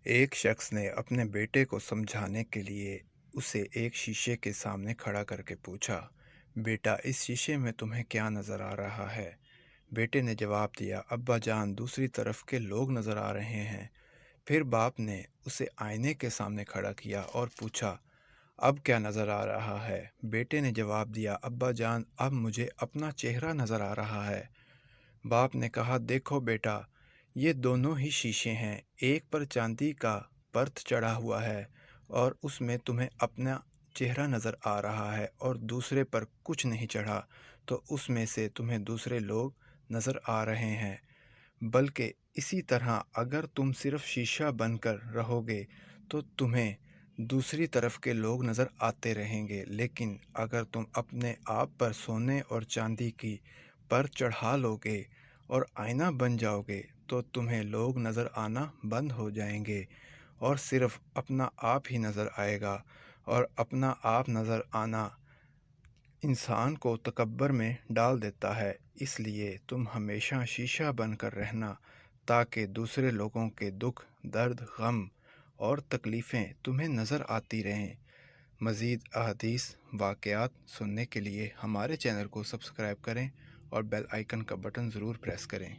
ایک شخص نے اپنے بیٹے کو سمجھانے کے لیے اسے ایک شیشے کے سامنے کھڑا کر کے پوچھا، بیٹا اس شیشے میں تمہیں کیا نظر آ رہا ہے؟ بیٹے نے جواب دیا، ابا جان دوسری طرف کے لوگ نظر آ رہے ہیں۔ پھر باپ نے اسے آئینے کے سامنے کھڑا کیا اور پوچھا، اب کیا نظر آ رہا ہے؟ بیٹے نے جواب دیا، ابا جان اب مجھے اپنا چہرہ نظر آ رہا ہے۔ باپ نے کہا، دیکھو بیٹا، یہ دونوں ہی شیشے ہیں، ایک پر چاندی کا پرت چڑھا ہوا ہے اور اس میں تمہیں اپنا چہرہ نظر آ رہا ہے، اور دوسرے پر کچھ نہیں چڑھا تو اس میں سے تمہیں دوسرے لوگ نظر آ رہے ہیں۔ بلکہ اسی طرح اگر تم صرف شیشہ بن کر رہو گے تو تمہیں دوسری طرف کے لوگ نظر آتے رہیں گے، لیکن اگر تم اپنے آپ پر سونے اور چاندی کی پر چڑھا لو گے اور آئینہ بن جاؤ گے تو تمہیں لوگ نظر آنا بند ہو جائیں گے اور صرف اپنا آپ ہی نظر آئے گا، اور اپنا آپ نظر آنا انسان کو تکبر میں ڈال دیتا ہے۔ اس لیے تم ہمیشہ شیشہ بن کر رہنا تاکہ دوسرے لوگوں کے دکھ، درد، غم اور تکلیفیں تمہیں نظر آتی رہیں۔ مزید احادیث واقعات سننے کے لیے ہمارے چینل کو سبسکرائب کریں اور بیل آئیکن کا بٹن ضرور پریس کریں۔